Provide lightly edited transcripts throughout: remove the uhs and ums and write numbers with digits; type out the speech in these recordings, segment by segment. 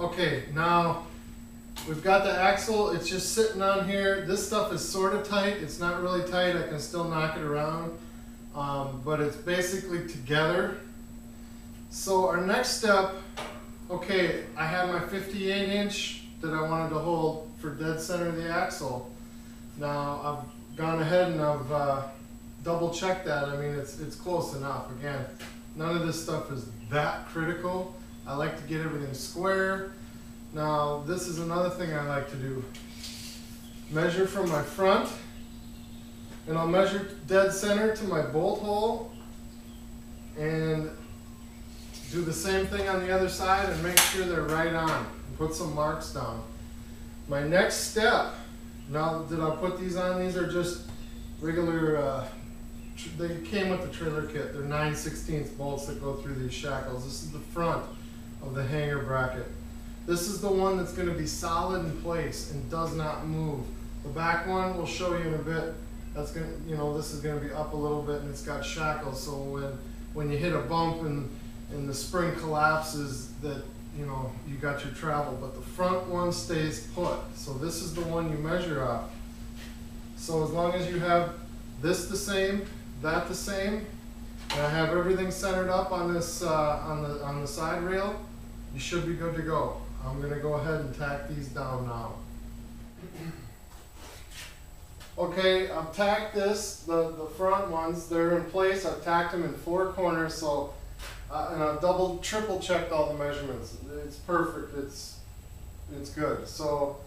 Okay, now we've got the axle. It's just sitting on here. This stuff is sort of tight. It's not really tight. I can still knock it around, but it's basically together. So our next step, okay, I have my 58-inch that I wanted to hold for dead center of the axle. Now I've gone ahead and I've double checked that. I mean, it's close enough. Again, none of this stuff is that critical. I like to get everything square. Now this is another thing I like to do. Measure from my front, and I'll measure dead center to my bolt hole, and do the same thing on the other side and make sure they're right on, and put some marks down. My next step, now that I put these on, these are just regular, they came with the trailer kit. They're 9/16 bolts that go through these shackles. This is the front of the hanger bracket. This is the one that's going to be solid in place and does not move. The back one we'll show you in a bit. That's going to, you know, this is going to be up a little bit and it's got shackles, so when you hit a bump and the spring collapses, that, you know, you got your travel. But the front one stays put. So this is the one you measure off. So as long as you have this the same, that the same, and I have everything centered up on this on the side rail, you should be good to go. I'm going to go ahead and tack these down now. Okay, I've tacked this, the front ones, they're in place. I've tacked them in 4 corners, so and I've triple checked all the measurements. It's perfect. It's good. So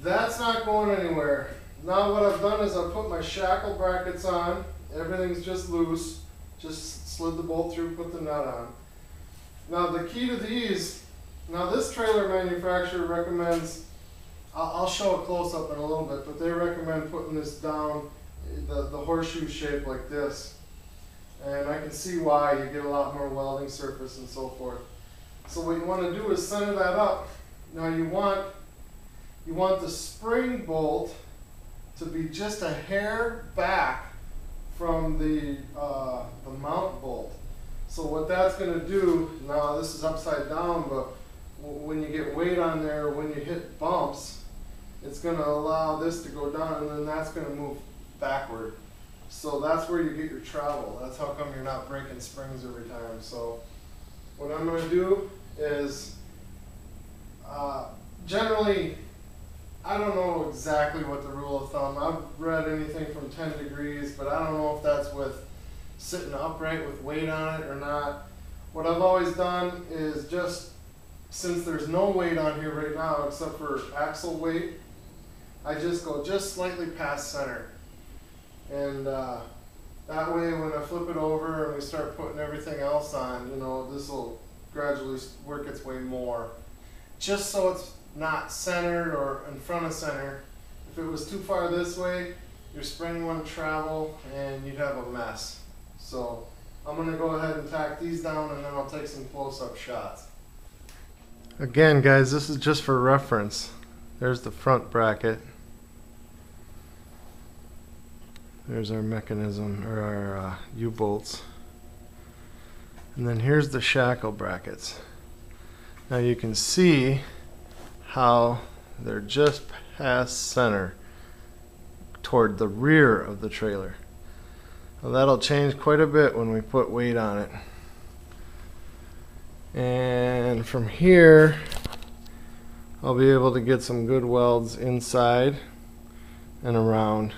that's not going anywhere. Now what I've done is I've put my shackle brackets on. Everything's just loose. Just slid the bolt through, put the nut on. Now the key to these, now this trailer manufacturer recommends, I'll show a close-up in a little bit, but they recommend putting this down the horseshoe shape like this. And I can see why. You get a lot more welding surface and so forth. So what you want to do is center that up. Now you want the spring bolt to be just a hair back from the mount bolt. So what that's going to do, now this is upside down, but when you get weight on there, when you hit bumps, it's going to allow this to go down, and then that's going to move backward. So that's where you get your travel. That's how come you're not breaking springs every time. So what I'm going to do is, generally, I don't know exactly what the rule of thumb. I've read anything from 10 degrees, but I don't know if that's with sitting upright with weight on it or not. What I've always done is just, since there's no weight on here right now except for axle weight, I just go just slightly past center. And that way when I flip it over and we start putting everything else on, you know, this will gradually work its way more. Just so it's not centered or in front of center. If it was too far this way, your spring wouldn't travel and you'd have a mess. So I'm going to go ahead and tack these down, and then I'll take some close-up shots. Again, guys, this is just for reference. There's the front bracket. There's our mechanism, or our U-bolts. And then here's the shackle brackets. Now you can see how they're just past center toward the rear of the trailer. Well, that'll change quite a bit when we put weight on it. And from here, I'll be able to get some good welds inside and around.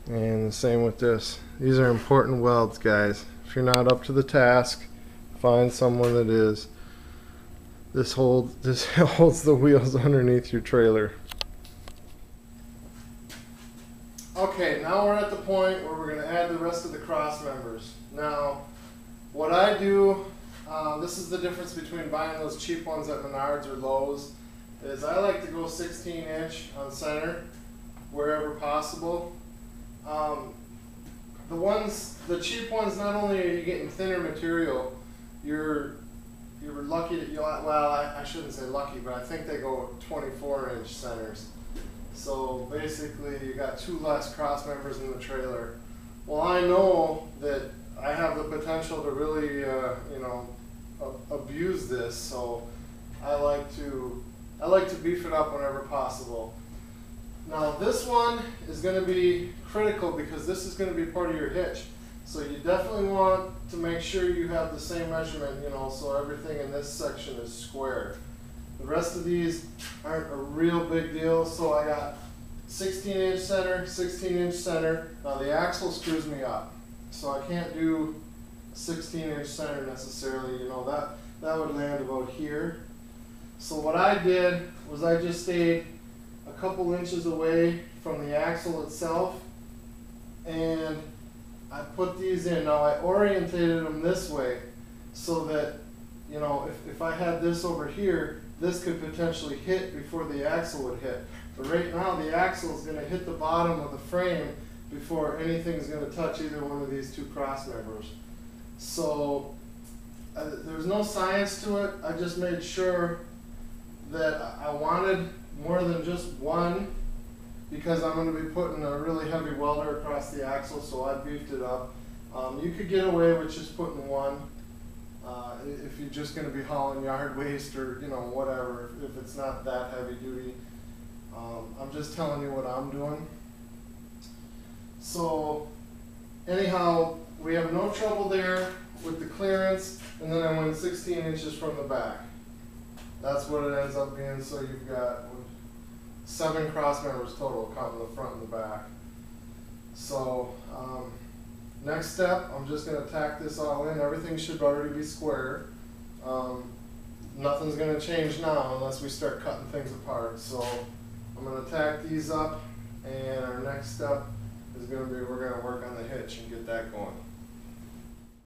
And the same with this. These are important welds, guys. If you're not up to the task, find someone that is. This holds the wheels underneath your trailer. Okay, now we're at the point where we're going to add the rest of the cross members. Now, what I do, this is the difference between buying those cheap ones at Menards or Lowe's, is I like to go 16-inch on center wherever possible. The cheap ones, not only are you getting thinner material, you're lucky that well, I shouldn't say lucky, but I think they go 24-inch centers. So basically you got 2 less cross members in the trailer. Well, I know that I have the potential to really, you know, abuse this, so I like to beef it up whenever possible. Now this one is going to be critical because this is going to be part of your hitch. So you definitely want to make sure you have the same measurement, you know, so everything in this section is square. The rest of these aren't a real big deal, so I got 16-inch center, 16-inch center. Now the axle screws me up, so I can't do a 16-inch center necessarily, you know, that would land about here. So what I did was I just stayed a couple inches away from the axle itself, and I put these in. Now I orientated them this way so that, you know, if I had this over here, this could potentially hit before the axle would hit. But right now the axle is going to hit the bottom of the frame before anything's going to touch either one of these two cross members. So there's no science to it. I just made sure that I wanted more than just one, because I'm going to be putting a really heavy welder across the axle, so I beefed it up. You could get away with just putting one if you're just going to be hauling yard waste or, you know, whatever, if it's not that heavy duty. I'm just telling you what I'm doing. So anyhow, we have no trouble there with the clearance, and then I went 16 inches from the back. That's what it ends up being, so you've got 7 cross members total, counting the front and the back. So next step, I'm just going to tack this all in. Everything should already be square. Nothing's going to change now unless we start cutting things apart. So I'm going to tack these up, and our next step is going to be we're going to work on the hitch and get that going.